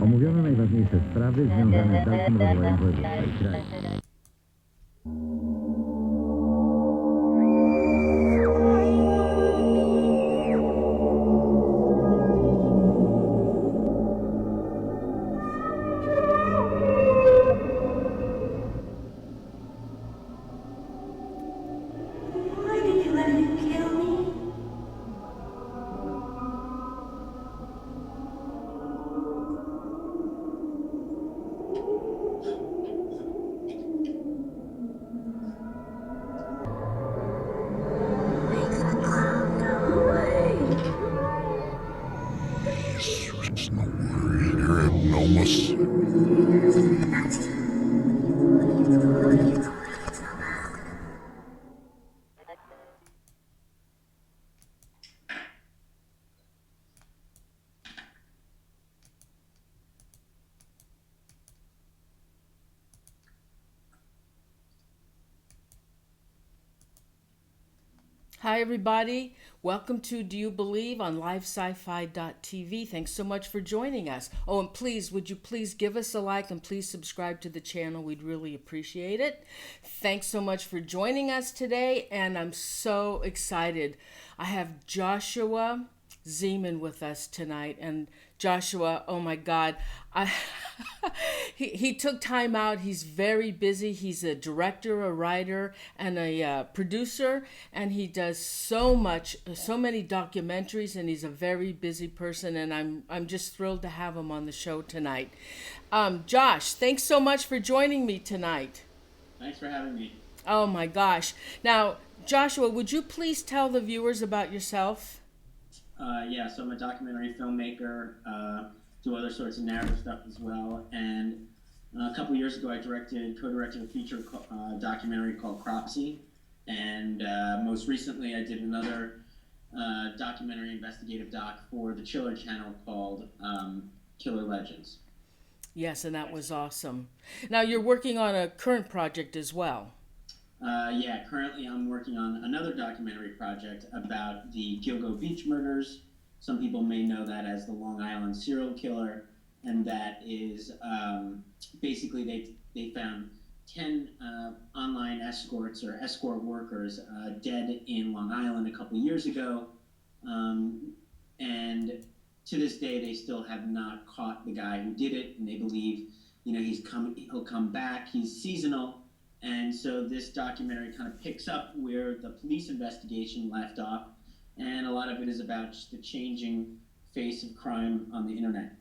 Omówiono najważniejsze sprawy związane z dalszym rozwojem województwa i kraju. Hi, everybody. Welcome to Do You Believe on livesci-fi.tv. Thanks so much for joining us. Oh, and please, would you please give us a like and please subscribe to the channel? We'd really appreciate it. Thanks so much for joining us today, and I'm so excited. I have Joshua Zeman with us tonight, and Joshua, oh my God, he took time out. He's very busy. He's a director, a writer, and a producer, and he does so many documentaries, and he's a very busy person, and I'm just thrilled to have him on the show tonight. Josh, thanks so much for joining me tonight. Thanks for having me. Oh my gosh. Now, Joshua, would you please tell the viewers about yourself? So I'm a documentary filmmaker, do other sorts of narrative stuff as well, and a couple years ago I co-directed a feature documentary called Cropsy, and most recently I did another documentary investigative doc for the Chiller channel called Killer Legends. Yes, and that was awesome. Now you're working on a current project as well. Currently I'm working on another documentary project about the Gilgo Beach murders. Some people may know that as the Long Island serial killer, and that is basically they found 10 online escorts or escort workers dead in Long Island a couple years ago, and to this day they still have not caught the guy who did it, and they believe he'll come back. He's seasonal. And so this documentary kind of picks up where the police investigation left off, and a lot of it is about just the changing face of crime on the internet.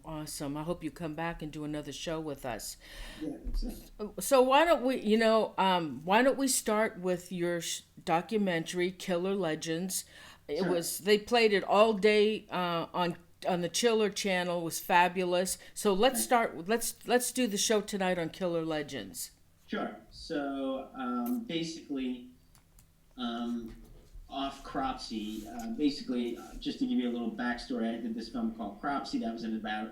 Awesome. I hope you come back and do another show with us. Yeah, exactly. So why don't we start with your documentary, Killer Legends? Sure. They played it all day on the Chiller channel. It was fabulous. So let's do the show tonight on Killer Legends. Sure. So basically, off Cropsy, just to give you a little backstory, I did this film called Cropsy that was about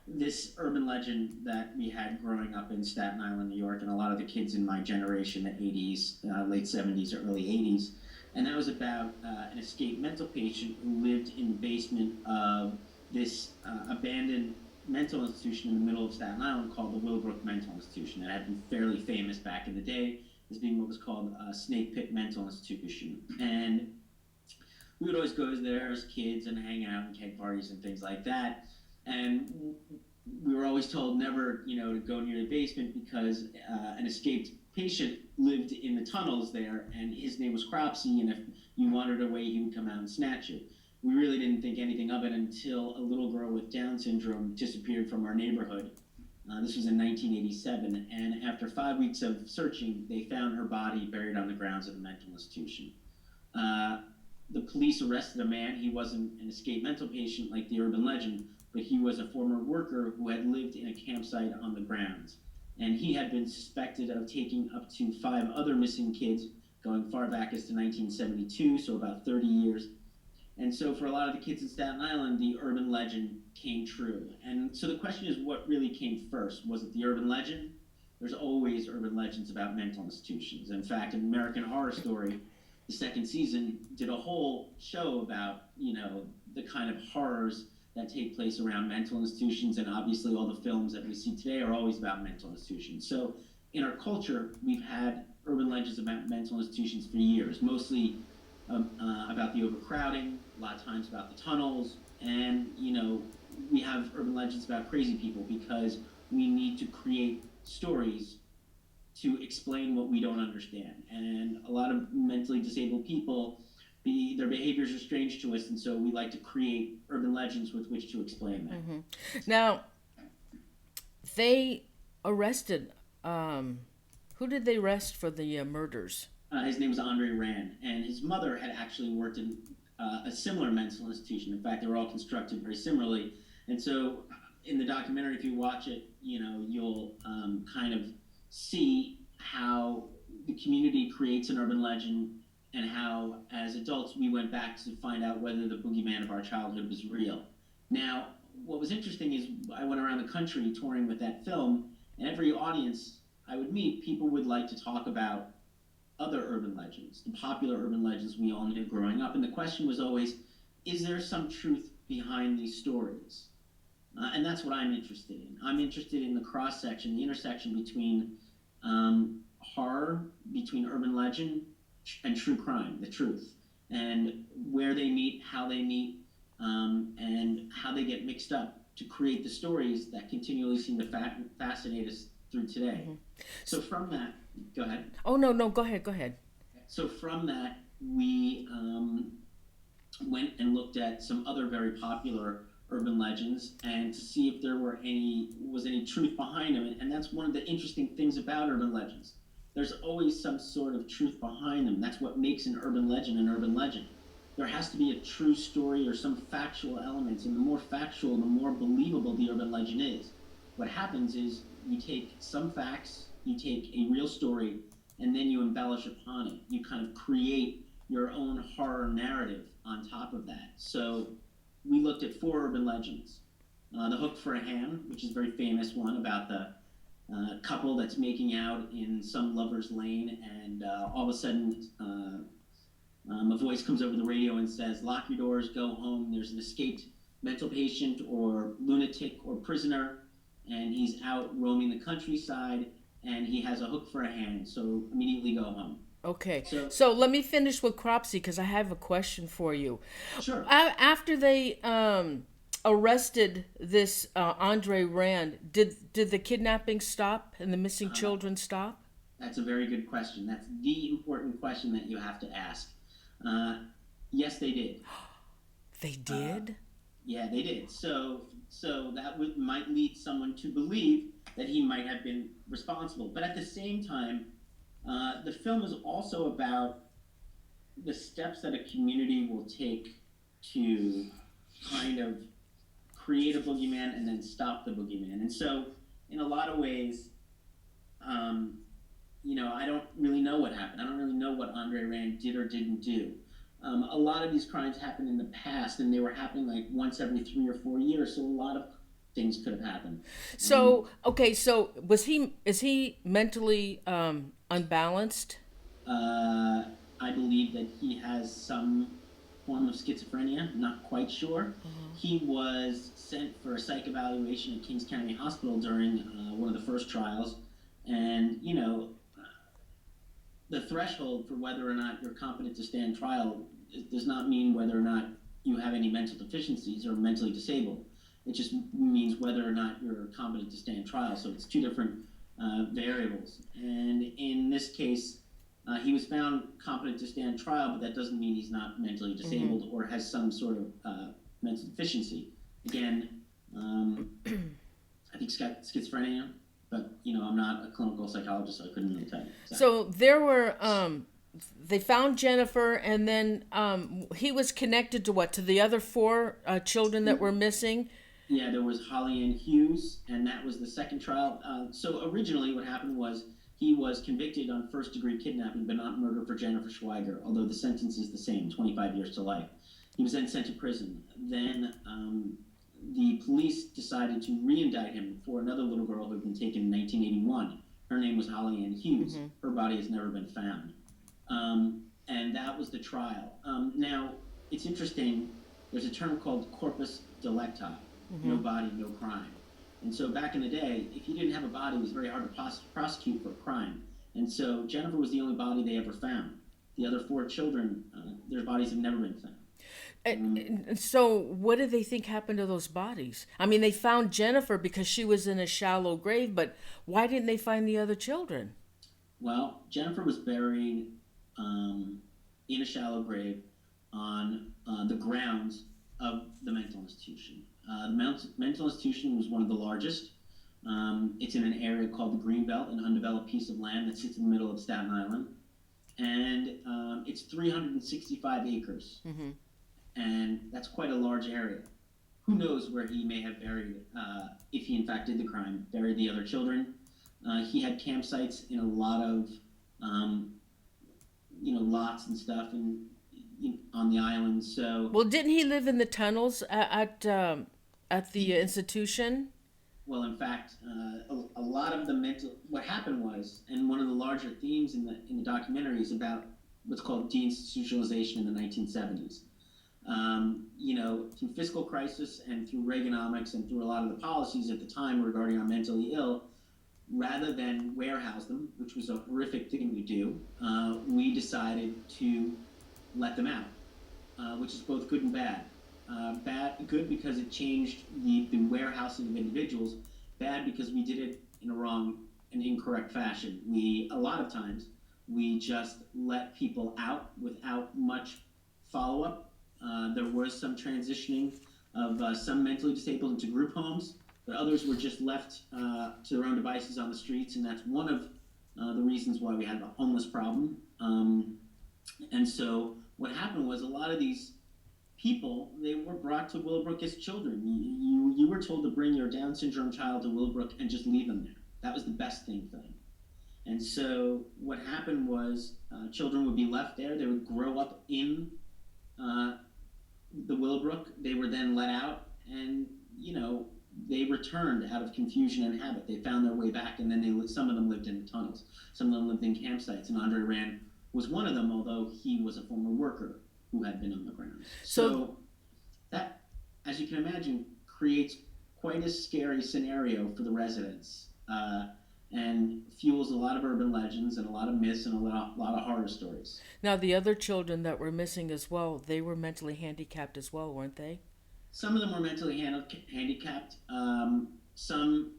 this urban legend that we had growing up in Staten Island, New York, and a lot of the kids in my generation, the 80s, late 70s, or early 80s. And that was about an escaped mental patient who lived in the basement of this abandoned mental institution in the middle of Staten Island called the Willowbrook Mental Institution. It had been fairly famous back in the day as being what was called a Snake Pit Mental Institution. And we would always go there as kids and hang out and keg parties and things like that. And we were always told never, to go near the basement because an escaped patient lived in the tunnels there, and his name was Cropsy, and if you wandered away, he would come out and snatch you. We really didn't think anything of it until a little girl with Down syndrome disappeared from our neighborhood. This was in 1987, and after 5 weeks of searching, they found her body buried on the grounds of the mental institution. The police arrested a man. He wasn't an escaped mental patient like the urban legend, but he was a former worker who had lived in a campsite on the grounds. And he had been suspected of taking up to 5 other missing kids, going far back as to 1972, so about 30 years. And so for a lot of the kids in Staten Island, the urban legend came true. And so the question is, what really came first? Was it the urban legend? There's always urban legends about mental institutions. In fact, American Horror Story the second season did a whole show about, the kind of horrors that take place around mental institutions, and obviously all the films that we see today are always about mental institutions. So in our culture, we've had urban legends about mental institutions for years, mostly about the overcrowding, a lot of times about the tunnels, and we have urban legends about crazy people because we need to create stories to explain what we don't understand. And a lot of mentally disabled people, their behaviors are strange to us, and so we like to create urban legends with which to explain them. Mm-hmm. Now, they arrested, who did they arrest for the murders? His name was Andre Rand, and his mother had actually worked in a similar mental institution. In fact, they were all constructed very similarly. And so in the documentary, if you watch it, you'll kind of see how the community creates an urban legend, and how, as adults, we went back to find out whether the boogeyman of our childhood was real. Now, what was interesting is I went around the country touring with that film, and every audience I would meet, people would like to talk about other urban legends, the popular urban legends we all knew growing up. And the question was always, is there some truth behind these stories? And that's what I'm interested in. I'm interested in the cross-section, the intersection between horror, between urban legend and true crime, the truth, and where they meet, how they meet, and how they get mixed up to create the stories that continually seem to fascinate us through today. Mm-hmm. So from that, go ahead. Oh, no, go ahead. So from that, we went and looked at some other very popular urban legends and to see if there was any truth behind them. And that's one of the interesting things about urban legends. There's always some sort of truth behind them. That's what makes an urban legend an urban legend. There has to be a true story or some factual elements, and the more factual, the more believable the urban legend is. What happens is you take some facts, you take a real story, and then you embellish upon it. You kind of create your own horror narrative on top of that. So we looked at 4 urban legends. The Hook for a Hand, which is a very famous one about the couple that's making out in some lover's lane, and all of a sudden a voice comes over the radio and says, "Lock your doors, go home. There's an escaped mental patient or lunatic or prisoner, and he's out roaming the countryside, and he has a hook for a hand, so immediately go home." Okay, so let me finish with Cropsy because I have a question for you. Sure. After they arrested this Andre Rand, did the kidnapping stop and the missing children stop? That's a very good question. That's the important question that you have to ask. Yes, they did. They did? Yeah, they did. So that might lead someone to believe that he might have been responsible. But at the same time, the film is also about the steps that a community will take to kind of create a boogeyman and then stop the boogeyman. And so, in a lot of ways, I don't really know what happened. I don't really know what Andre Rand did or didn't do. A lot of these crimes happened in the past, and they were happening like once every 3 or 4 years. So a lot of things could have happened. So is he mentally unbalanced? I believe that he has some form of schizophrenia. Not quite sure. He was sent for a psych evaluation at Kings County Hospital during one of the first trials, and the threshold for whether or not you're competent to stand trial does not mean whether or not you have any mental deficiencies or mentally disabled. It just means whether or not you're competent to stand trial. So it's 2 different variables. And in this case, he was found competent to stand trial, but that doesn't mean he's not mentally disabled or has some sort of mental deficiency. Again, I think schizophrenia, but I'm not a clinical psychologist, so I couldn't really tell you. So there were they found Jennifer, and then he was connected to what? To the other 4 children that were missing? Yeah, there was Holly Ann Hughes, and that was the second trial. So originally what happened was he was convicted on first-degree kidnapping, but not murder for Jennifer Schweiger, although the sentence is the same, 25 years to life. He was then sent to prison. Then the police decided to re-indict him for another little girl who had been taken in 1981. Her name was Holly Ann Hughes. Her body has never been found. and that was the trial. Now, it's interesting. There's a term called corpus delicti, no Mm-hmm. body, no crime. And so back in the day, if you didn't have a body, it was very hard to prosecute for a crime. And so Jennifer was the only body they ever found. The other four children, their bodies have never been found. And so, what do they think happened to those bodies? I mean, they found Jennifer because she was in a shallow grave, but why didn't they find the other children? Well, Jennifer was buried in a shallow grave on the grounds of the mental institution. The mental institution was one of the largest. It's in an area called the Greenbelt, an undeveloped piece of land that sits in the middle of Staten Island. And it's 365 acres. Mm-hmm. And that's quite a large area. Who knows where he may have buried, if he in fact did the crime, buried the other children. He had campsites in a lot of, lots and stuff on the island. So, Well, didn't he live in the tunnels at the institution? well, in fact, a lot of the mental. What happened was, and one of the larger themes in the documentary is about what's called deinstitutionalization in the 1970s. Through fiscal crisis and through Reaganomics and through a lot of the policies at the time regarding our mentally ill, rather than warehouse them, which was a horrific thing to do, we decided to let them out, which is both good and bad. Good because it changed the warehousing of individuals. Bad because we did it in a wrong and incorrect fashion. A lot of times, we just let people out without much follow-up. There was some transitioning of some mentally disabled into group homes, but others were just left to their own devices on the streets, and that's one of the reasons why we had a homeless problem. And so what happened was a lot of these people, they were brought to Willowbrook as children. You were told to bring your Down syndrome child to Willowbrook and just leave them there. That was the best thing for them. And so what happened was children would be left there. They would grow up in the Willowbrook. They were then let out, and they returned out of confusion and habit. They found their way back, and then some of them lived in tunnels. Some of them lived in campsites, and Andre Rand was one of them, although he was a former worker who had been on the ground. So that, as you can imagine, creates quite a scary scenario for the residents, and fuels a lot of urban legends and a lot of myths and a lot of horror stories. Now, the other children that were missing as well, they were mentally handicapped as well, weren't they? Some of them were mentally handicapped. Some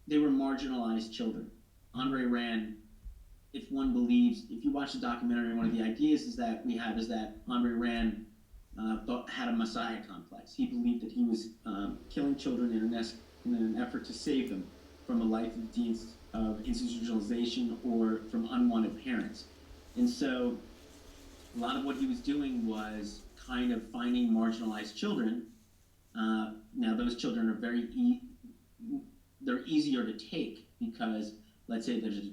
they were marginalized children. Andre Rand, if you watch the documentary, one of the ideas is that Andre Rand had a messiah complex. He believed that he was killing children in an effort to save them from a life of institutionalization or from unwanted parents. And so a lot of what he was doing was kind of finding marginalized children. Now those children are they're easier to take because, let's say there's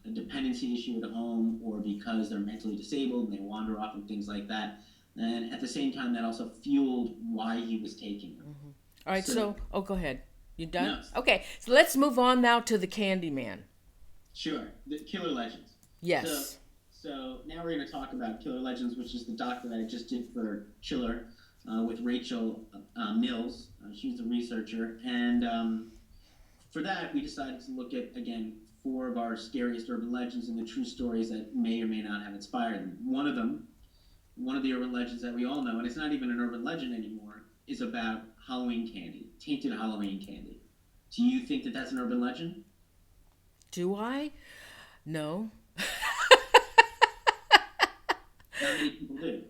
a dependency issue at home, or because they're mentally disabled and they wander off and things like that. And at the same time, that also fueled why he was taking them. Mm-hmm. All right, go ahead. You done? No. Okay, so let's move on now to the Candyman. Sure, the Killer Legends. Yes. So now we're going to talk about Killer Legends, which is the doc that I just did for Chiller with Rachel Mills. She was the researcher. And for that, we decided to look at, again, 4 of our scariest urban legends and the true stories that may or may not have inspired them. One of the urban legends that we all know, and it's not even an urban legend anymore, is about Halloween candy, tainted Halloween candy. Do you think that that's an urban legend? Do I? No. Not many people do.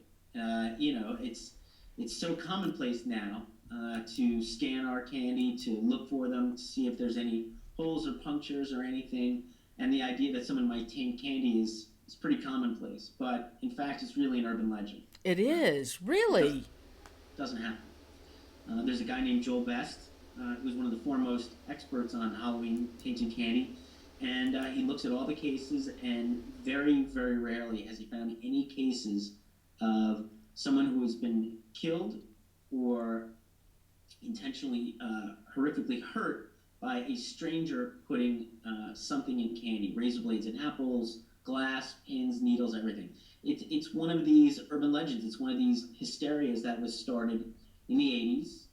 It's so commonplace now to scan our candy, to look for them, to see if there's any holes or punctures or anything. And the idea that someone might taint candy is pretty commonplace. But in fact, it's really an urban legend. It is, really. Doesn't happen. There's a guy named Joel Best, who's one of the foremost experts on Halloween tainted candy. And he looks at all the cases, and very, very rarely has he found any cases of someone who has been killed or intentionally horrifically hurt by a stranger putting something in candy, razor blades in apples, glass, pins, needles, everything. It's one of these urban legends. It's one of these hysterias that was started in the 80s,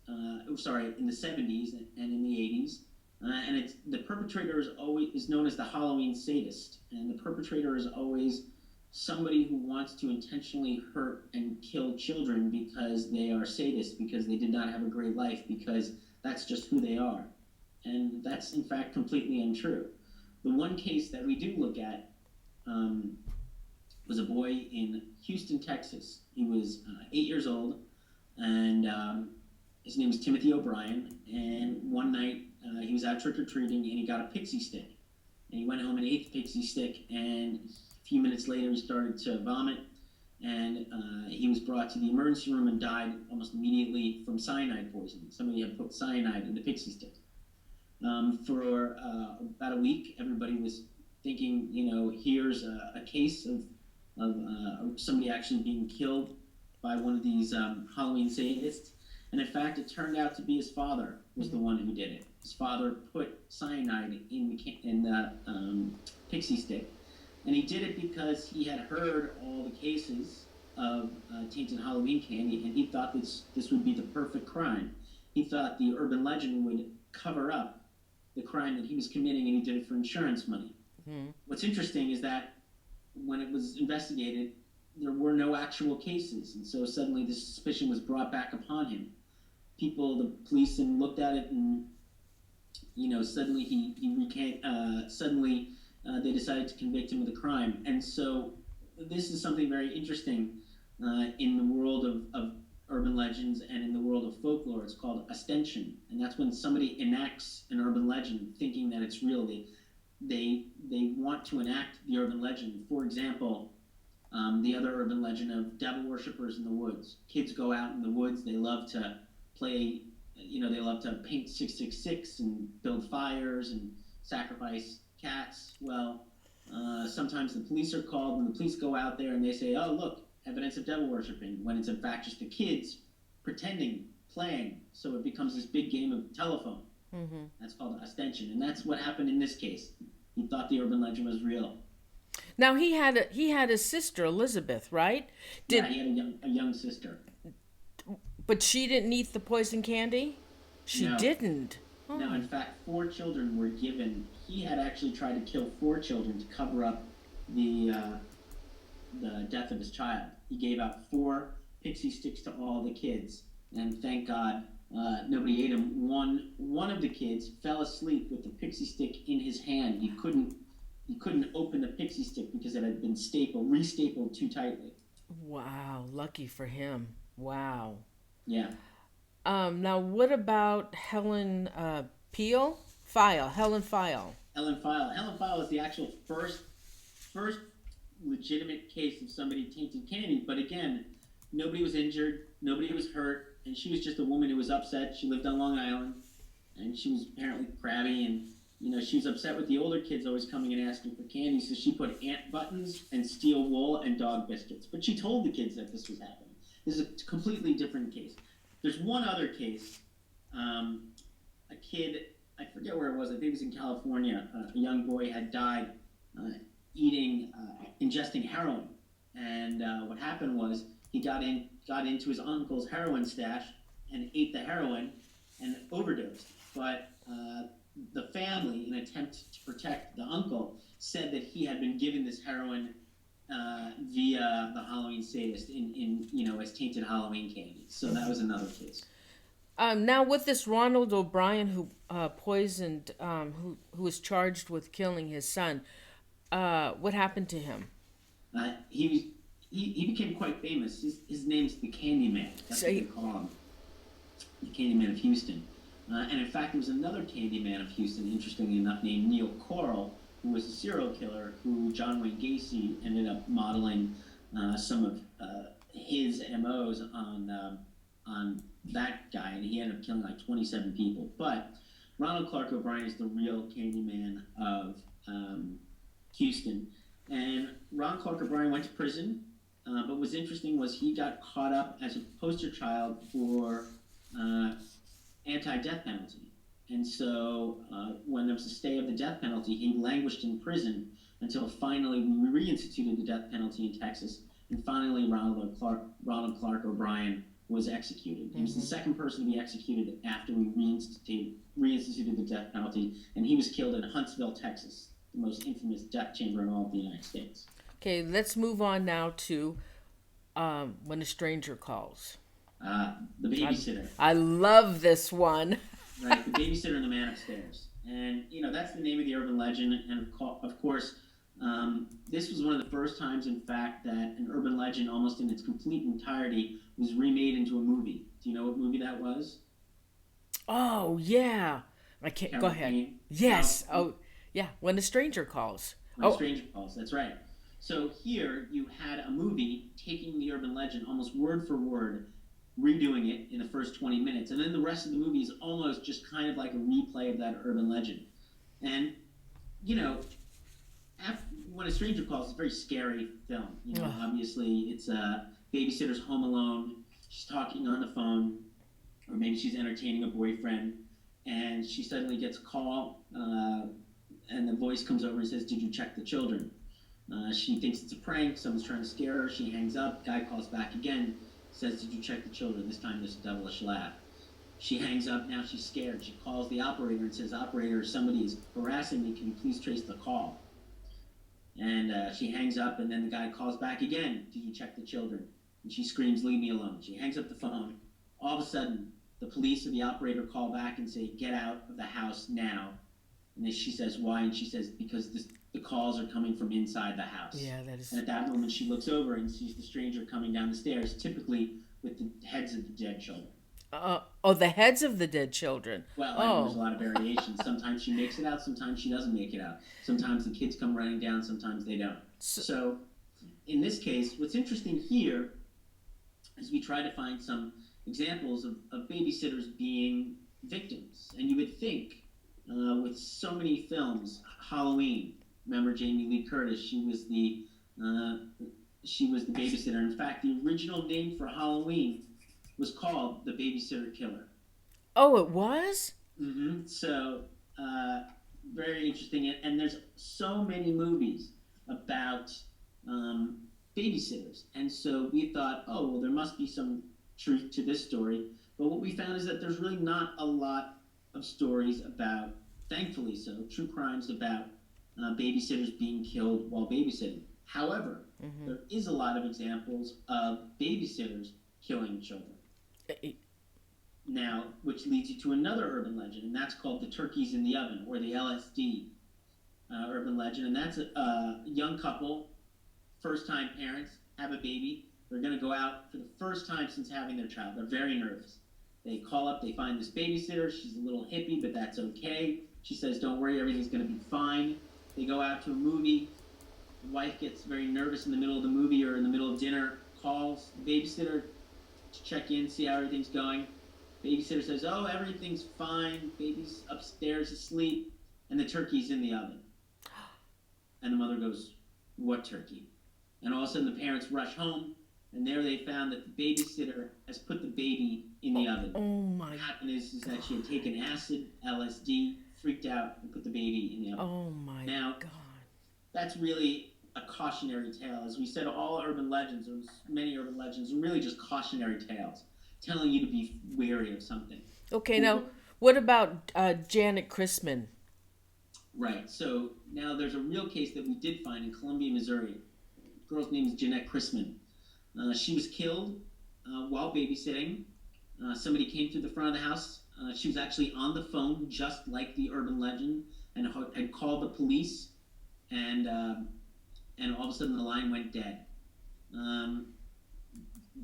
in the 70s and in the 80s. And it's the perpetrator is known as the Halloween sadist, and the perpetrator is always somebody who wants to intentionally hurt and kill children because they are sadists, because they did not have a great life, because that's just who they are. And that's in fact completely untrue. The one case that we do look at was a boy in Houston, Texas. He was 8 years old, and his name was Timothy O'Brien. And one night he was out trick-or-treating, and he got a pixie stick. And he went home and ate the pixie stick, and a few minutes later he started to vomit, and he was brought to the emergency room and died almost immediately from cyanide poisoning. Somebody had put cyanide in the pixie stick. For about a week, everybody was thinking, here's a case of somebody actually being killed by one of these Halloween sadists. And in fact, it turned out to be his father was the one who did it. His father put cyanide in the pixie stick. And he did it because he had heard all the cases of tainted Halloween candy, and he thought this would be the perfect crime. He thought the urban legend would cover up the crime that he was committing, and he did it for insurance money. Mm-hmm. What's interesting is that when it was investigated, there were no actual cases, and so suddenly this suspicion was brought back upon him. The police, looked at it, and suddenly they decided to convict him of the crime. And so this is something very interesting in the world of urban legends and in the world of folklore. It's called ostension, and that's when somebody enacts an urban legend thinking that it's real. They want to enact the urban legend. For example, the other urban legend of devil worshippers in the woods. Kids go out in the woods. They love to play. They love to paint 666 and build fires and sacrifice cats. Well, sometimes the police are called, and the police go out there and they say, "Oh, look, evidence of devil worshiping," when it's in fact just the kids pretending, playing. So it becomes this big game of telephone. Mm-hmm. That's called ostension, and that's what happened in this case. He thought the urban legend was real. Now he had a sister, Elizabeth, right? Yeah, he had a young sister. But she didn't eat the poison candy? She didn't. Oh. No, in fact, 4 children were given. He had actually tried to kill 4 children to cover up the death of his child. He gave out 4 pixie sticks to all the kids, and thank God nobody ate them. One of the kids fell asleep with the pixie stick in his hand. He couldn't open the pixie stick because it had been restapled too tightly. Wow, lucky for him. Wow. Yeah. Now, what about Helen File? Helen File. Helen File is the actual first legitimate case of somebody tainted candy. But again, nobody was injured, nobody was hurt, and she was just a woman who was upset. She lived on Long Island, and she was apparently crabby, and she was upset with the older kids always coming and asking for candy, so she put ant buttons and steel wool and dog biscuits. But she told the kids that this was happening. This is a completely different case. There's one other case. A kid, I forget where it was, I think it was in California. A young boy had died ingesting heroin. And what happened was he got into his uncle's heroin stash and ate the heroin and overdosed. But the family, in an attempt to protect the uncle, said that he had been given this heroin via the Halloween sadist as tainted Halloween candy. So that was another case. Now with this Ronald O'Brien who poisoned, who was charged with killing his son, what happened to him? He became quite famous. His name's the Candyman. That's what they call him. The Candyman of Houston. And in fact, there was another Candyman of Houston, interestingly enough, named Neil Coral, who was a serial killer who John Wayne Gacy ended up modeling some of his MOs on that guy, and he ended up killing like 27 people. But Ronald Clark O'Brien is the real Candyman of Houston. And Ron Clark O'Brien went to prison, but what's interesting was he got caught up as a poster child for anti-death penalty. And so when there was a stay of the death penalty, he languished in prison until finally we reinstituted the death penalty in Texas, and finally Ronald Clark O'Brien was executed. He was the second person to be executed after we reinstituted the death penalty, and he was killed in Huntsville, Texas, the most infamous death chamber in all of the United States. Okay, let's move on now to When a Stranger Calls. The babysitter. I love this one. Right, the babysitter and the man upstairs. And, that's the name of the urban legend. And of course, this was one of the first times, in fact, that an urban legend, almost in its complete entirety, was remade into a movie. Do you know what movie that was? Oh, yeah. I can't. Go ahead. Yes. Oh, yeah. When a Stranger Calls. When a Stranger Calls, that's right. So here you had a movie taking the urban legend almost word for word, redoing it in the first 20 minutes. And then the rest of the movie is almost just kind of like a replay of that urban legend. And, When a Stranger Calls is a very scary film. Obviously it's a babysitter's home alone. She's talking on the phone, or maybe she's entertaining a boyfriend, and she suddenly gets a call, and the voice comes over and says, "Did you check the children?" She thinks it's a prank. Someone's trying to scare her. She hangs up. Guy calls back again, says, "Did you check the children?" This time there's a devilish laugh. She hangs up. Now she's scared. She calls the operator and says, "Operator, somebody is harassing me. Can you please trace the call?" And she hangs up, and then the guy calls back again. "Did you check the children?" And she screams, "Leave me alone." She hangs up the phone. All of a sudden, the police or the operator call back and say, "Get out of the house now." And then she says, "Why?" And she says, "Because the calls are coming from inside the house." Yeah, that is. And at that moment, she looks over and sees the stranger coming down the stairs, typically with the heads of the dead children. The heads of the dead children. Well, there's a lot of variations. Sometimes she makes it out, sometimes she doesn't make it out. Sometimes the kids come running down, sometimes they don't. So in this case, what's interesting here is we try to find some examples of babysitters being victims. And you would think, with so many films, Halloween, remember Jamie Lee Curtis, she was the babysitter. In fact, the original name for Halloween was called The Babysitter Killer. Oh, it was? Mm-hmm. So, very interesting. And there's so many movies about babysitters. And so we thought, oh, well, there must be some truth to this story. But what we found is that there's really not a lot of stories about, thankfully so, true crimes about babysitters being killed while babysitting. However, there is a lot of examples of babysitters killing children. Now, which leads you to another urban legend, and that's called the turkeys in the oven, or the LSD urban legend. And that's a young couple, first-time parents, have a baby. They're going to go out for the first time since having their child. They're very nervous. They call up, they find this babysitter. She's a little hippie, but that's okay. She says, "Don't worry, everything's going to be fine." They go out to a movie. The wife gets very nervous in the middle of the movie or in the middle of dinner, calls the babysitter to check in, see how everything's going. Babysitter says, "Oh, everything's fine. Baby's upstairs asleep, and the turkey's in the oven." And the mother goes, "What turkey?" And all of a sudden the parents rush home, and there they found that the babysitter has put the baby in the oven. Oh my! What happened is that she had taken acid, LSD, freaked out, and put the baby in the oven. Oh my now, God! That's really a cautionary tale. As we said, all urban legends, or many urban legends, are really just cautionary tales, telling you to be wary of something. Okay, now what about Janet Christman? Right. So now there's a real case that we did find in Columbia, Missouri. The girl's name is Jeanette Christman. She was killed while babysitting. Somebody came through the front of the house. She was actually on the phone, just like the urban legend, and had called the police. And all of a sudden the line went dead.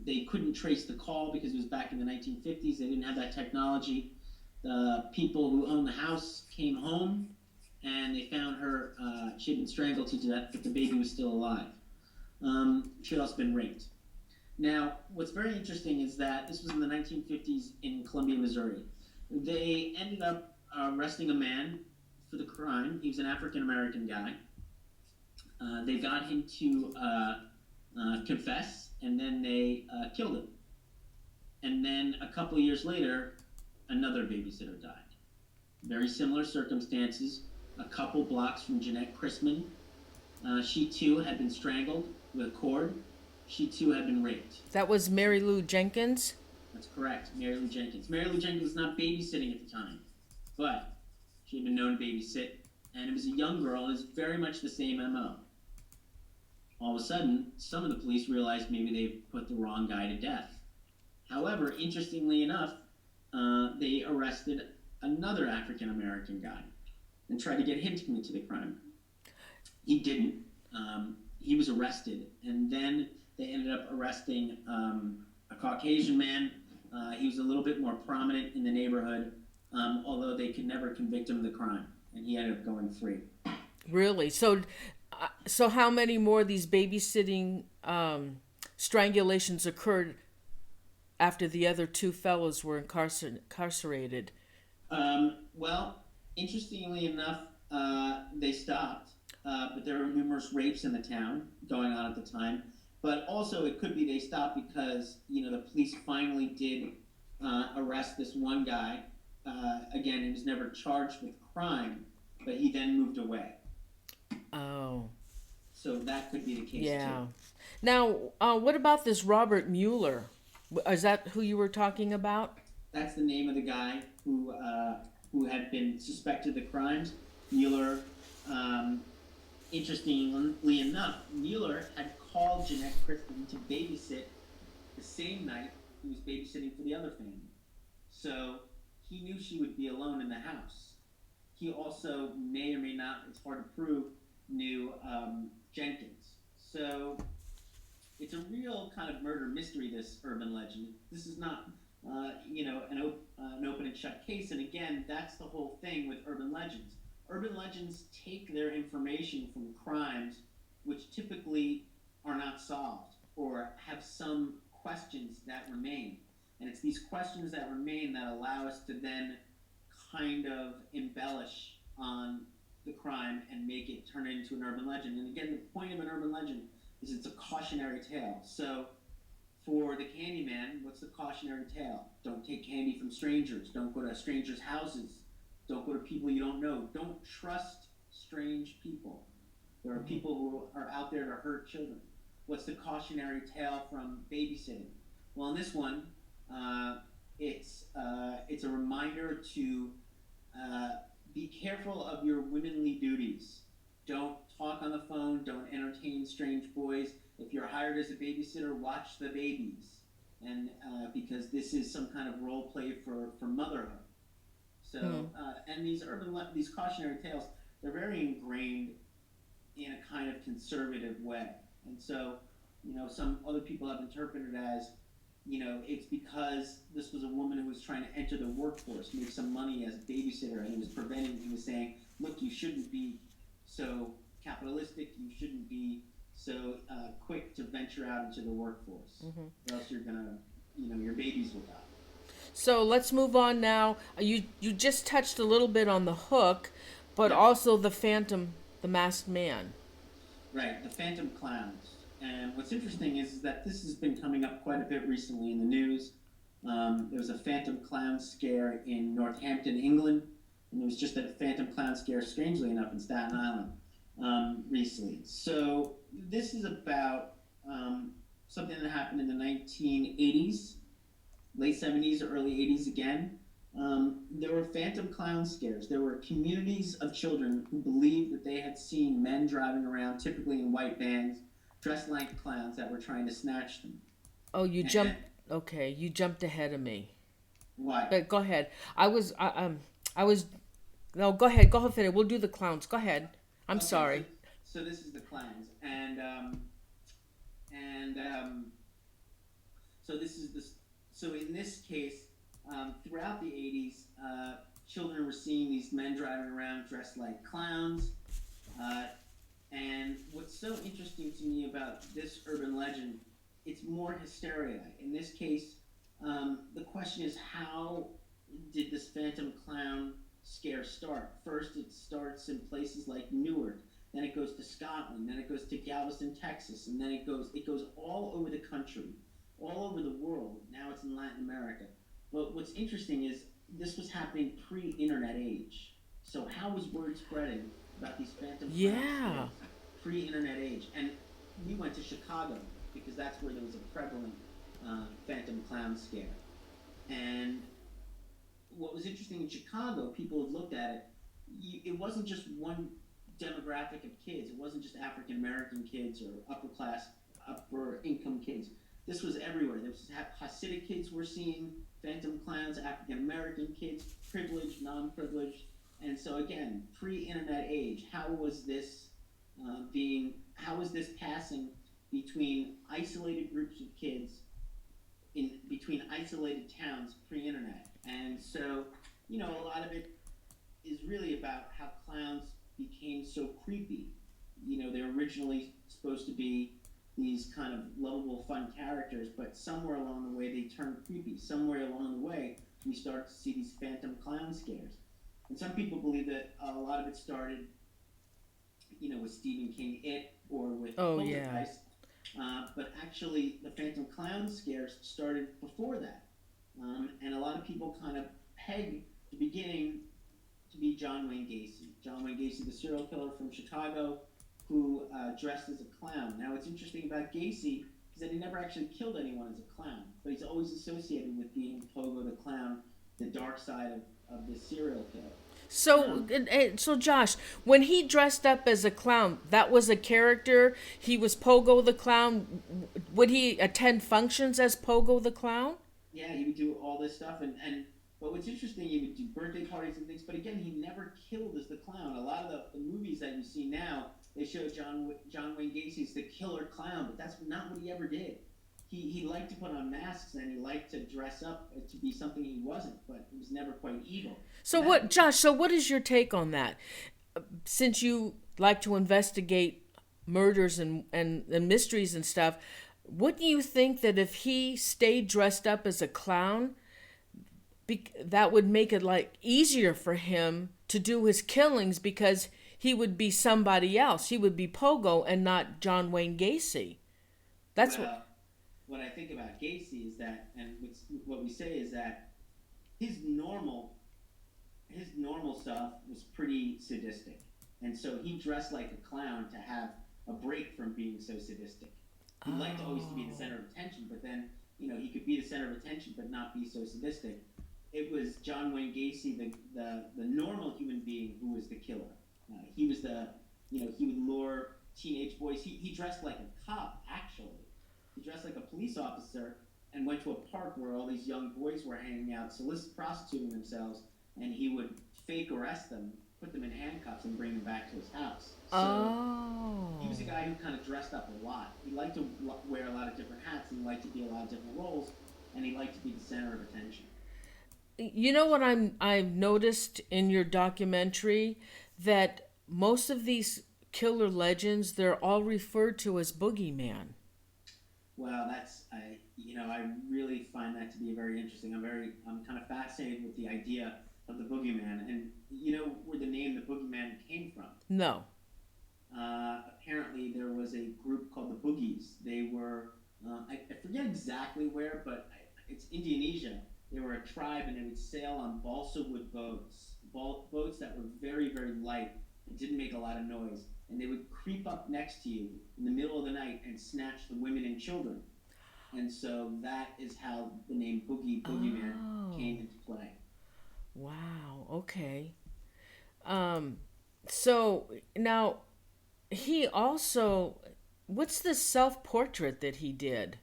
They couldn't trace the call because it was back in the 1950s. They didn't have that technology. The people who owned the house came home, and they found her. She had been strangled to death, but the baby was still alive. She had also been raped. Now, what's very interesting is that this was in the 1950s in Columbia, Missouri. They ended up arresting a man for the crime. He was an African-American guy. They got him to confess, and then they killed him. And then a couple of years later, another babysitter died. Very similar circumstances, a couple blocks from Jeanette Christman. She too had been strangled with a cord. She too had been raped. That was Mary Lou Jenkins. That's correct, Mary Lou Jenkins. Mary Lou Jenkins was not babysitting at the time, but she had been known to babysit, and it was a young girl, and it's very much the same MO. All of a sudden, some of the police realized maybe they put the wrong guy to death. However, interestingly enough, they arrested another African American guy and tried to get him to commit to the crime. He didn't. He was arrested, and then they ended up arresting a Caucasian man. He was a little bit more prominent in the neighborhood, although they could never convict him of the crime, and he ended up going free. Really? So how many more of these babysitting strangulations occurred after the other two fellows were incarcerated? Well, interestingly enough, they stopped, but there were numerous rapes in the town going on at the time. But also, it could be they stopped because the police finally did arrest this one guy. Again, he was never charged with crime, but he then moved away. Oh. So that could be the case Yeah. too. Now, what about this Robert Mueller? Is that who you were talking about? That's the name of the guy who had been suspected of the crimes. Mueller. Interestingly enough, Mueller had called Jeanette Christen to babysit the same night he was babysitting for the other family. So he knew she would be alone in the house. He also may or may not, it's hard to prove, knew Jenkins. So it's a real kind of murder mystery, this urban legend. This is not, an open and shut case. And again, that's the whole thing with urban legends. Urban legends take their information from crimes which typically are not solved or have some questions that remain. And it's these questions that remain that allow us to then kind of embellish on the crime and make it turn into an urban legend. And again, the point of an urban legend is it's a cautionary tale. So for the Candyman, what's the cautionary tale? Don't take candy from strangers. Don't go to strangers' houses. Don't go to people you don't know. Don't trust strange people. There are people who are out there to hurt children. What's the cautionary tale from babysitting? Well, in this one, it's a reminder to be careful of your womanly duties. Don't talk on the phone. Don't entertain strange boys. If you're hired as a babysitter, watch the babies, and because this is some kind of role play for motherhood. So, and these cautionary tales, they're very ingrained in a kind of conservative way. And so, some other people have interpreted it as, it's because this was a woman who was trying to enter the workforce, make some money as a babysitter, and he was saying, look, you shouldn't be so capitalistic, you shouldn't be so quick to venture out into the workforce, or else you're gonna, your babies will die. So let's move on now. You just touched a little bit on the Hook, but also the Phantom, the Masked Man. Right, the Phantom Clowns. And what's interesting is that this has been coming up quite a bit recently in the news. There was a Phantom Clown scare in Northampton, England, and there was just a Phantom Clown scare, strangely enough, in Staten Island recently. So this is about something that happened in the 1980s. Late 70s or early 80s again. There were Phantom Clown scares. There were communities of children who believed that they had seen men driving around, typically in white vans, dressed like clowns that were trying to snatch them. Oh, you jumped. Okay, you jumped ahead of me. Why? But go ahead. I was. No, go ahead. Go ahead. Finish. We'll do the clowns. Go ahead. I'm sorry. So this is the clowns, and so this is this. So in this case, throughout the 80s, children were seeing these men driving around dressed like clowns. And what's so interesting to me about this urban legend, it's more hysteria. In this case, the question is, how did this Phantom Clown scare start? First, it starts in places like Newark. Then it goes to Scotland. Then it goes to Galveston, Texas. And then it goes all over the country, all over the world. Now it's in Latin America. But what's interesting is this was happening pre-internet age. So how was word spreading about these Phantom Clowns? Yeah. pre-internet age, and we went to Chicago because that's where there was a prevalent phantom clown scare. And what was interesting in Chicago, people have looked at it. It wasn't just one demographic of kids. It wasn't just African American kids or upper income kids. This was everywhere. There was Hasidic kids were seeing phantom clowns, African American kids, privileged, non-privileged. And so again, pre-internet age, how was this passing between isolated groups of kids in between isolated towns pre-internet? And so, a lot of it is really about how clowns became so creepy. They're originally supposed to be these kind of lovable, fun characters, but somewhere along the way they turned creepy. Somewhere along the way we start to see these phantom clown scares. And some people believe that a lot of it started, with Stephen King, It, or with Poltergeist. But actually, the phantom clown scares started before that. And a lot of people kind of peg the beginning to be John Wayne Gacy. John Wayne Gacy, the serial killer from Chicago, who dressed as a clown. Now, what's interesting about Gacy is that he never actually killed anyone as a clown, but he's always associated with being Pogo the Clown, the dark side of this serial killer. So Josh, when he dressed up as a clown, that was a character. He was Pogo the Clown. Would he attend functions as Pogo the Clown? Yeah, he would do all this stuff, but what's interesting, he would do birthday parties and things. But again, he never killed as the clown. A lot of the movies that you see now, they show John Wayne Gacy as the killer clown, but that's not what he ever did. He liked to put on masks and he liked to dress up to be something he wasn't, but he was never quite evil. Josh, so what is your take on that? Since you like to investigate murders and mysteries and stuff, wouldn't you think that if he stayed dressed up as a clown, that would make it easier for him to do his killings because he would be somebody else. He would be Pogo and not John Wayne Gacy. What I think about Gacy is that, and what we say is that his normal stuff was pretty sadistic, and so he dressed like a clown to have a break from being so sadistic. He liked to always be the center of attention, but then he could be the center of attention but not be so sadistic. It was John Wayne Gacy, the normal human being, who was the killer. He was he would lure teenage boys. He dressed like a cop, actually. He dressed like a police officer and went to a park where all these young boys were hanging out, prostituting themselves, and he would fake arrest them, put them in handcuffs, and bring them back to his house. So he was a guy who kind of dressed up a lot. He liked to wear a lot of different hats, and he liked to be a lot of different roles, and he liked to be the center of attention. You know what I've noticed in your documentary? That most of these killer legends, they're all referred to as boogeyman. Well, I really find that to be very interesting. I'm kind of fascinated with the idea of the boogeyman, and where the name the boogeyman came from? No. Apparently, there was a group called the Boogies. They were I forget exactly where, but it's Indonesia. They were a tribe, and they would sail on balsa wood boats that were very, very light and didn't make a lot of noise. And they would creep up next to you in the middle of the night and snatch the women and children. And so that is how the name Boogeyman came into play. Wow. Okay. So now he also, what's the self-portrait that he did?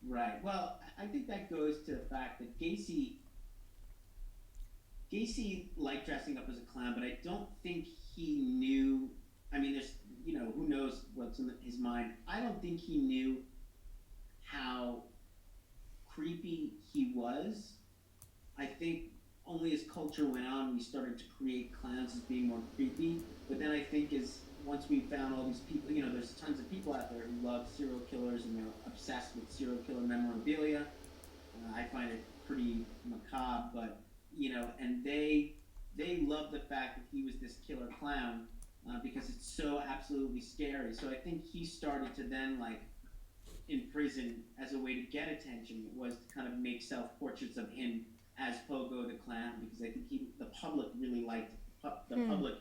Right. Well, I think that goes to the fact that Gacy liked dressing up as a clown, but I don't think he knew. I mean, there's, who knows what's in his mind. I don't think he knew how creepy he was. I think only as culture went on, we started to create clowns as being more creepy. But then I think once we found all these people, there's tons of people out there who love serial killers and they're obsessed with serial killer memorabilia. I find it pretty macabre, but, and they love the fact that he was this killer clown because it's so absolutely scary. So I think he started to then, in prison, as a way to get attention, was to kind of make self-portraits of him as Pogo the Clown, because I think the public really liked, the public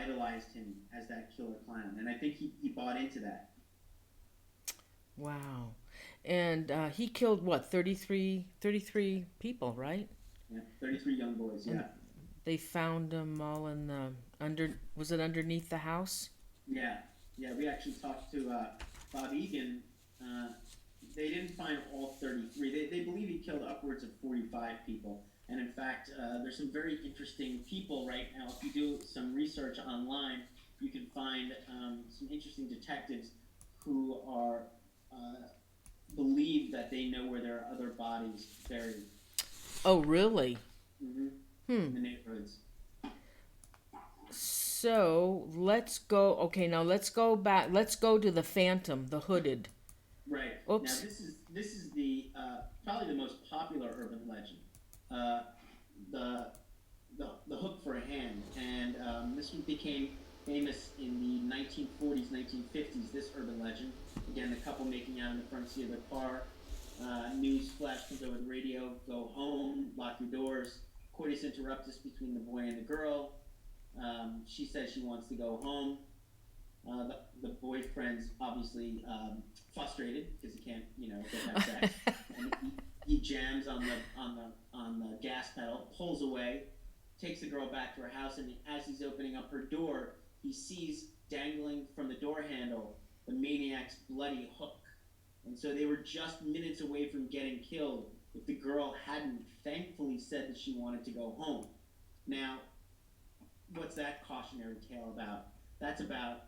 idolized him as that killer clown, and I think he bought into that. Wow. And he killed what, 33 people, right? Yeah, 33 young boys. And Yeah, they found them all in the was it underneath the house? yeah, yeah. We actually talked to Bob Egan. Uh, they didn't find all 33. They believe he killed upwards of 45 people. And in fact, there's some very interesting people right now. If you do some research online, you can find some interesting detectives who are uh, believe that they know where there are other bodies buried. Oh, really? Hmm. Hmm. In the neighborhoods. So let's go. Okay, now let's go back. Let's go to the Phantom, the hooded. Right. Now Oops. this is the probably the most popular urban legend. Uh, the the hook for a hand, and this one became famous in the 1940s, 1950s. This urban legend, again, the couple making out in the front seat of their car. News flash comes over the radio: "Go home, lock your doors." Coitus interruptus between the boy and the girl. She says she wants to go home. The boyfriend's obviously frustrated because he can't, get have sex, and he jams on the gas pedal, pulls away, takes the girl back to her house, and as he's opening up her door, he sees dangling from the door handle the maniac's bloody hook. And so they were just minutes away from getting killed if the girl hadn't thankfully said that she wanted to go home. Now, what's that cautionary tale about? That's about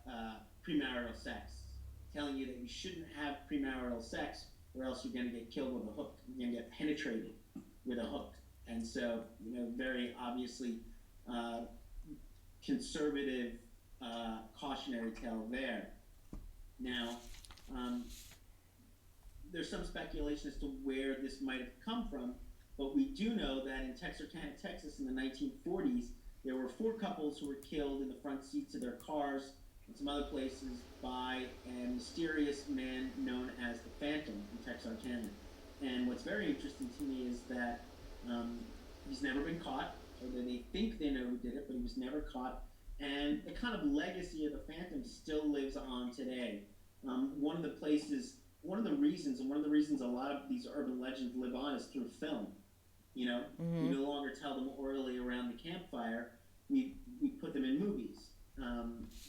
premarital sex, telling you that you shouldn't have premarital sex, or else you're going to get killed with a hook. You're going to get penetrated with a hook. And so, very obviously uh, conservative cautionary tale there. Now, um, there's some speculation as to where this might have come from, but we do know that in Texarkana, Texas, in the 1940s, there were 4 couples who were killed in the front seats of their cars and some other places by a mysterious man known as the Phantom in Texarkana. And what's very interesting to me is that he's never been caught, although they think they know who did it, but he was never caught. And the kind of legacy of the Phantom still lives on today. One of the places, one of the reasons, and one of the reasons a lot of these urban legends live on is through film. We no longer tell them orally around the campfire. We put them in movies,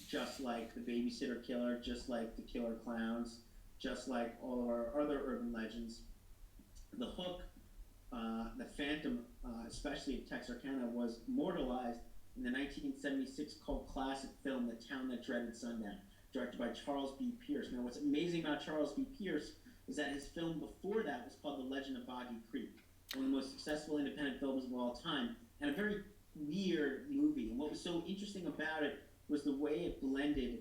just like the Babysitter Killer, just like the Killer Clowns, just like all of our other urban legends. The Hook, the Phantom, especially of Texarkana, was immortalized in the 1976 cult classic film The Town That Dreaded Sundown, directed by Charles B. Pierce. Now, what's amazing about Charles B. Pierce is that his film before that was called The Legend of Boggy Creek, one of the most successful independent films of all time, and a very weird movie. And what was so interesting about it was the way it blended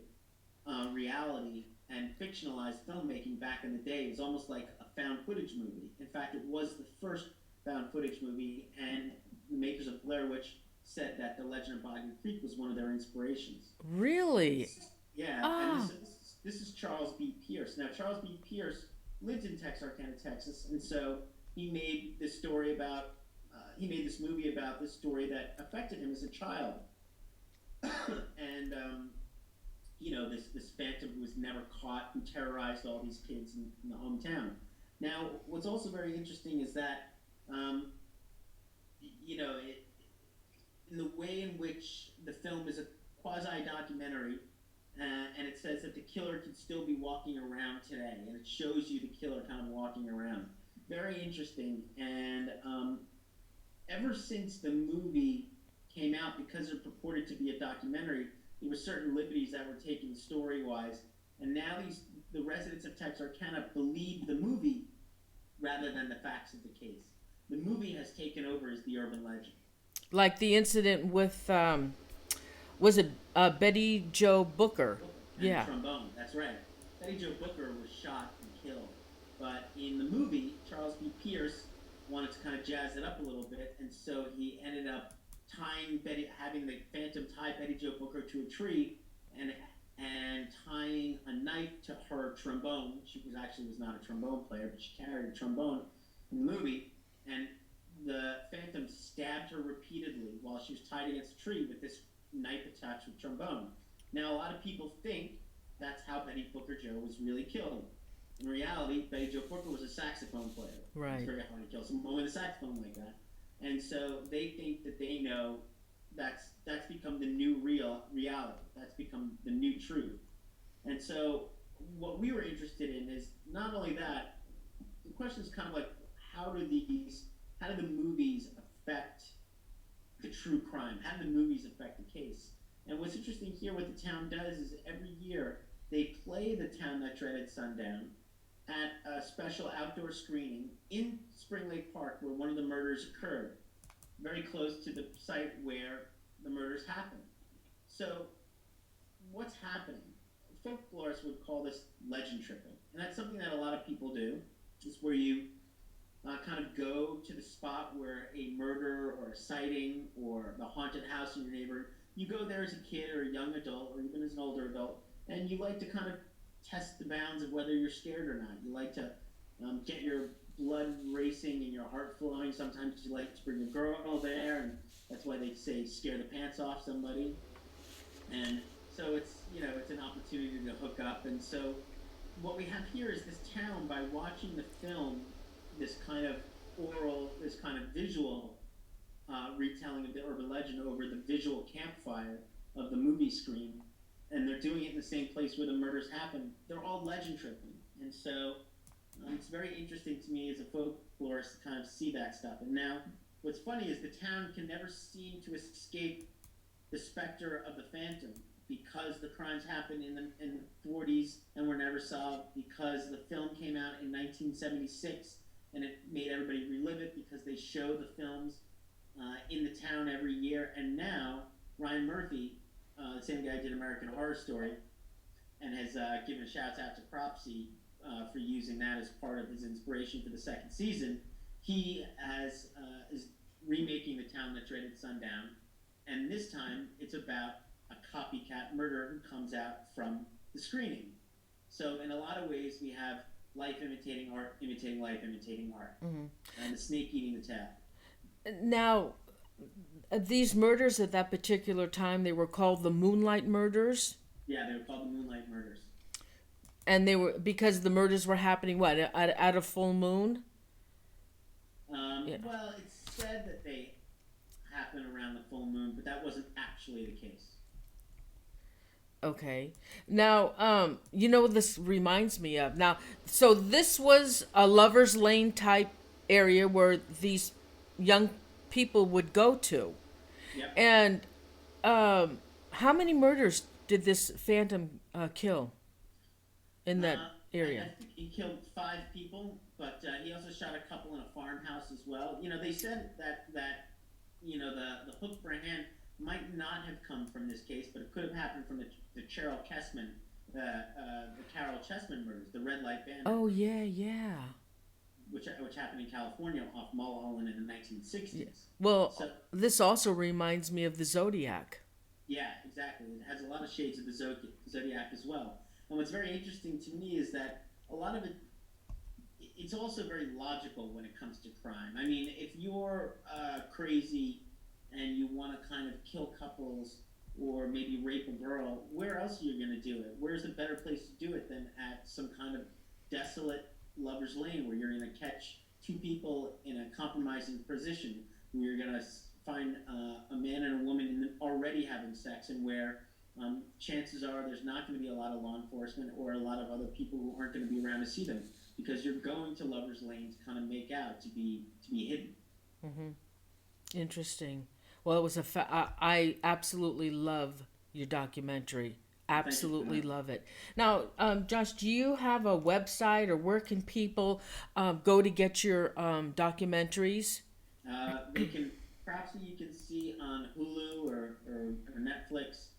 reality and fictionalized filmmaking back in the day. It was almost like a found footage movie. In fact, it was the first found footage movie, and the makers of Blair Witch said that The Legend of Boggy Creek was one of their inspirations. Really? Yeah, Ah. and this is Charles B. Pierce. Now, Charles B. Pierce lived in Texarkana, Texas, and so he made this story about, he made this movie about this story that affected him as a child. And, this phantom who was never caught, who terrorized all these kids in the hometown. Now, what's also very interesting is that, in the way in which the film is a quasi-documentary, and it says that the killer could still be walking around today, and it shows you the killer kind of walking around. Very interesting, and ever since the movie came out, because it purported to be a documentary, there were certain liberties that were taken story-wise, and now the residents of Texarkana believe the movie rather than the facts of the case. The movie has taken over as the urban legend. Like the incident with, was it Betty Joe Booker? And Yeah. trombone, that's right. Betty Joe Booker was shot and killed. But in the movie, Charles B. Pierce wanted to kind of jazz it up a little bit, and so he ended up having the Phantom tie Betty Joe Booker to a tree, and tying a knife to her trombone. She was not a trombone player, but she carried a trombone in the movie, and the Phantom stabbed her repeatedly while she was tied against a tree with this knife attached with trombone. Joe was really killed. In reality, Betty Jo Porter was a saxophone player. Right. It's very hard to kill someone with a saxophone like that. And so they think that they know that's become the new reality. That's become the new truth. And so what we were interested in is not only that, the question is kind of like how do the movies affect the true crime? How do the movies affect the case? And what's interesting here, what the town does is every year they play The Town That Dreaded Sundown at a special outdoor screening in Spring Lake Park where one of the murders occurred, very close to the site where the murders happened. So what's happening? Folklorists would call this legend tripping. And that's something that a lot of people do. It's where you kind of go to the spot where a murder or a sighting or the haunted house in your neighborhood, you go there as a kid or a young adult or even as an older adult, and you like to kind of test the bounds of whether you're scared or not. You like to get your blood racing and your heart flowing. Sometimes you like to bring a girl there, and that's why they say scare the pants off somebody. And so it's an opportunity to hook up. And so what we have here is this town, by watching the film, this kind of oral, this kind of visual retelling of the urban legend over the visual campfire of the movie screen, and they're doing it in the same place where the murders happen. They're all legend tripping, and so it's very interesting to me as a folklorist to kind of see that stuff. And now, what's funny is the town can never seem to escape the specter of the phantom, because the crimes happened in the 40s and were never solved, because the film came out in 1976 and it made everybody relive it because they show the films in the town every year. And now Ryan Murphy, the same guy who did American Horror Story, and has given shouts out to Cropsy for using that as part of his inspiration for the second season. He is remaking The Town That Dreaded Sundown, and this time it's about a copycat murderer who comes out from the screening. So in a lot of ways, we have life imitating art, imitating life, imitating art, and the snake eating the tail. Now, these murders at that particular time, they were called the Moonlight Murders? Yeah, they were called the Moonlight Murders. And they were, because the murders were happening, what, at a full moon? Yeah. Well, it's said that they happen around the full moon, but that wasn't actually the case. Okay. Now, this reminds me of. Now, so this was a Lover's Lane type area where these young people would go to. Yep. And how many murders did this phantom kill in that area? I think he killed 5 people, but he also shot a couple in a farmhouse as well. They said that the hook for a hand might not have come from this case, but it could have happened from the Carol Chessman murders, the Red Light Bandit. Oh, yeah. Which happened in California off Mulholland in the 1960s. Yeah. Well, this also reminds me of the Zodiac. Yeah, exactly. It has a lot of shades of the Zodiac as well. And what's very interesting to me is that a lot of it's also very logical when it comes to crime. I mean, if you're crazy and you want to kind of kill couples or maybe rape a girl, where else are you going to do it? Where's a better place to do it than at some kind of desolate Lover's Lane where you're going to catch 2 people in a compromising position, where you're going to find a man and a woman already having sex, and where chances are there's not going to be a lot of law enforcement or a lot of other people who aren't going to be around to see them, because you're going to Lover's Lane to kind of make out, to be hidden. Mm-hmm. Interesting. Well, it was I absolutely love your documentary. Absolutely love it. Now, Josh, do you have a website, or where can people go to get your documentaries? Perhaps you can see on Hulu or Netflix.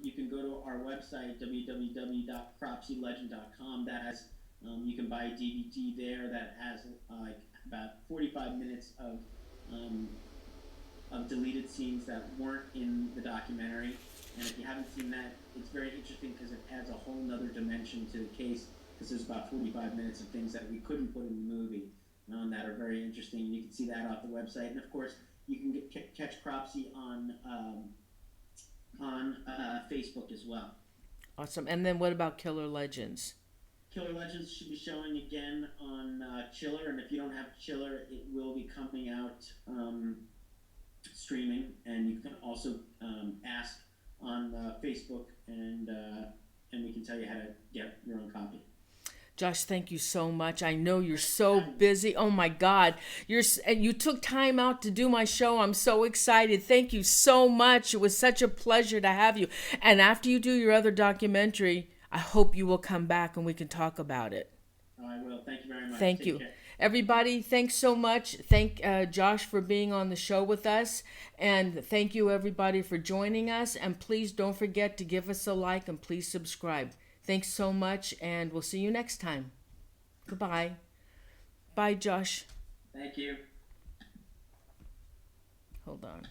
You can go to our website, www.cropsylegend.com. That has you can buy a DVD there that has about 45 minutes of deleted scenes that weren't in the documentary. And if you haven't seen that, it's very interesting because it adds a whole nother dimension to the case, because there's about 45 minutes of things that we couldn't put in the movie that are very interesting. You can see that off the website. And of course, you can catch Cropsy on Facebook as well. Awesome. And then what about Killer Legends? Killer Legends should be showing again on Chiller, and if you don't have Chiller, it will be coming out streaming, and you can also ask on Facebook, and we can tell you how to get your own copy. Josh, thank you so much. I know you're so busy. Oh my God, you took time out to do my show. I'm so excited. Thank you so much. It was such a pleasure to have you. And after you do your other documentary, I hope you will come back and we can talk about it. Oh, I will. Thank you very much. Thank Take you. care. Everybody, thanks so much. Thank Josh for being on the show with us. And thank you, everybody, for joining us. And please don't forget to give us a like and please subscribe. Thanks so much, and we'll see you next time. Goodbye. Bye, Josh. Thank you. Hold on.